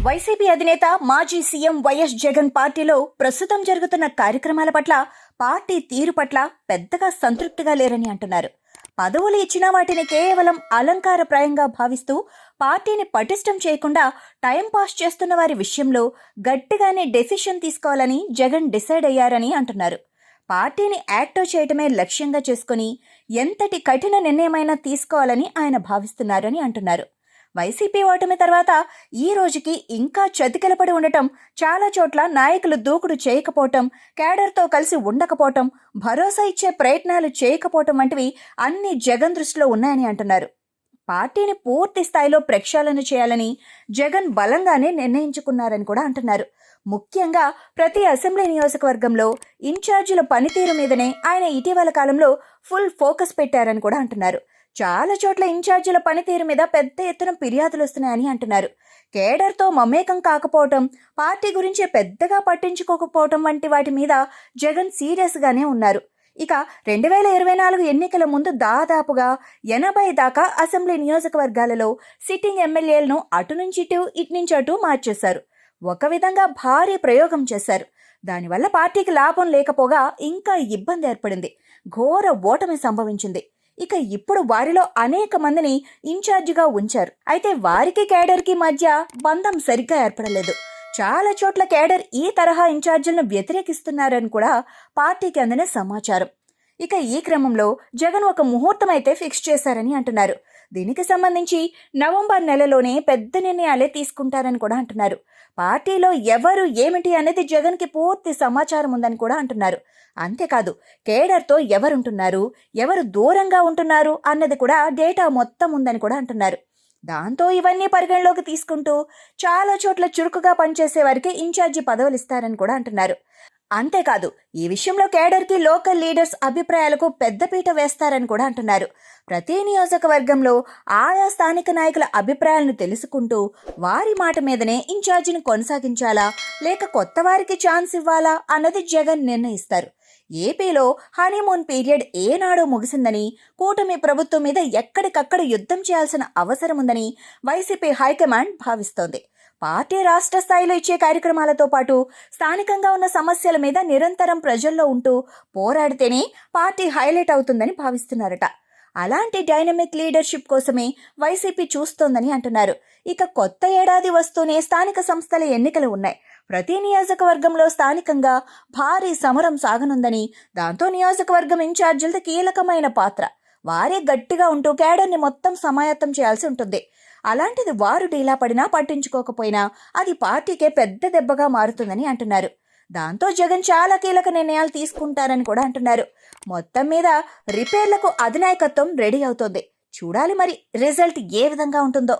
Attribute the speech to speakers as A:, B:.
A: YCP అధినేత మాజీ CM YS Jagan పార్టీలో ప్రస్తుతం జరుగుతున్న కార్యక్రమాల పట్ల, పార్టీ తీరు పట్ల పెద్దగా సంతృప్తిగా లేరని అంటున్నారు. పదవులు ఇచ్చిన వాటిని కేవలం అలంకారప్రాయంగా భావిస్తూ పార్టీని పటిష్టం చేయకుండా టైంపాస్ చేస్తున్న వారి విషయంలో గట్టిగానే డెసిషన్ తీసుకోవాలని జగన్ డిసైడ్ అయ్యారని అంటున్నారు. పార్టీని యాక్టివ్ చేయటమే లక్ష్యంగా చేసుకుని ఎంతటి కఠిన నిర్ణయమైనా తీసుకోవాలని ఆయన భావిస్తున్నారని అంటున్నారు. వైసీపీ ఓటమి తర్వాత ఈ రోజుకి ఇంకా చతికిలపడి ఉండటం, చాలా చోట్ల నాయకులు దూకుడు చేయకపోవటం, కేడర్తో కలిసి ఉండకపోవటం, భరోసా ఇచ్చే ప్రయత్నాలు చేయకపోవటం వంటివి అన్ని జగన్ దృష్టిలో ఉన్నాయని అంటున్నారు. పార్టీని పూర్తి స్థాయిలో ప్రక్షాళన చేయాలని జగన్ బలంగానే నిర్ణయించుకున్నారని కూడా అంటున్నారు. ముఖ్యంగా ప్రతి అసెంబ్లీ నియోజకవర్గంలో ఇన్ఛార్జీల పనితీరు మీదనే ఆయన ఇటీవల కాలంలో ఫుల్ ఫోకస్ పెట్టారని కూడా అంటున్నారు. చాలా చోట్ల ఇన్ఛార్జీల పనితీరు మీద పెద్ద ఎత్తున ఫిర్యాదులు వస్తున్నాయని అంటున్నారు. కేడర్తో మమేకం కాకపోవటం, పార్టీ గురించి పెద్దగా పట్టించుకోకపోవటం వంటి వాటి మీద జగన్ సీరియస్గానే ఉన్నారు. ఇక 2024 ఎన్నికల ముందు దాదాపుగా 80 దాకా అసెంబ్లీ నియోజకవర్గాలలో సిట్టింగ్ ఎమ్మెల్యేలను అటు నుంచి ఇటు, ఇటు నుంచి అటు మార్చేశారు. ఒక విధంగా భారీ ప్రయోగం చేశారు. దానివల్ల పార్టీకి లాభం లేకపోగా ఇంకా ఇబ్బంది ఏర్పడింది. ఘోర ఓటమి సంభవించింది. ఇక ఇప్పుడు వారిలో అనేక మందిని ఇన్ఛార్జిగా ఉంచారు. అయితే వారికి కేడర్కి మధ్య బంధం సరిగ్గా ఏర్పడలేదు. చాలా చోట్ల కేడర్ ఈ తరహా ఇన్ఛార్జీలను వ్యతిరేకిస్తున్నారని కూడా పార్టీకి అందిన సమాచారం. ఇక ఈ క్రమంలో జగన్ ఒక ముహూర్తం అయితే ఫిక్స్ చేశారని అంటున్నారు. దీనికి సంబంధించి నవంబర్ నెలలోనే పెద్ద నిర్ణయాలే తీసుకుంటారని కూడా అంటున్నారు. పార్టీలో ఎవరు ఏమిటి అనేది జగన్కి పూర్తి సమాచారం ఉందని కూడా అంటున్నారు. అంతేకాదు, కేడర్తో ఎవరుంటున్నారు, ఎవరు దూరంగా ఉంటున్నారు అన్నది కూడా డేటా మొత్తం ఉందని కూడా అంటున్నారు. దాంతో ఇవన్నీ పరిగణలోకి తీసుకుంటూ చాలా చోట్ల చురుకుగా పనిచేసే వారికి ఇన్ఛార్జి పదవులు ఇస్తారని కూడా అంటున్నారు. అంతేకాదు, ఈ విషయంలో కేడర్కి లోకల్ లీడర్స్ అభిప్రాయాలకు పెద్దపీట వేస్తారని కూడా అంటున్నారు. ప్రతి నియోజకవర్గంలో ఆయా స్థానిక నాయకుల అభిప్రాయాలను తెలుసుకుంటూ వారి మాట మీదనే ఇన్ఛార్జిని కొనసాగించాలా లేక కొత్త వారికి ఛాన్స్ ఇవ్వాలా అన్నది జగన్ నిర్ణయిస్తారు. ఏపీలో హనీమూన్ పీరియడ్ ఏనాడో ముగిసిందని, కూటమి ప్రభుత్వం మీద ఎక్కడికక్కడ యుద్ధం చేయాల్సిన అవసరం ఉందని వైసీపీ హైకమాండ్ భావిస్తోంది. పార్టీ రాష్ట్ర స్థాయిలో ఇచ్చే కార్యక్రమాలతో పాటు స్థానికంగా ఉన్న సమస్యల మీద నిరంతరం ప్రజల్లో ఉంటూ పోరాడితేనే పార్టీ హైలైట్ అవుతుందని భావిస్తున్నారట. అలాంటి డైనమిక్ లీడర్షిప్ కోసమే వైసీపీ చూస్తోందని అంటున్నారు. ఇక కొత్త ఏడాది వస్తూనే స్థానిక సంస్థల ఎన్నికలు ఉన్నాయి. ప్రతి నియోజకవర్గంలో స్థానికంగా భారీ సమరం సాగనుందని, దాంతో నియోజకవర్గం ఇన్ఛార్జీలది కీలకమైన పాత్ర. వారే గట్టిగా ఉంటూ కేడర్ని మొత్తం సమాయత్తం చేయాల్సి ఉంటుంది. అలాంటిది వారు డీలా పడినా పట్టించుకోకపోయినా అది పార్టీకే పెద్ద దెబ్బగా మారుతుందని అంటున్నారు. దాంతో జగన్ చాలా కీలక నిర్ణయాలు తీసుకుంటారని కూడా అంటున్నారు. మొత్తం మీద రిపేర్లకు అధినాయకత్వం రెడీ అవుతోంది. చూడాలి మరి రిజల్ట్ ఏ విధంగా ఉంటుందో.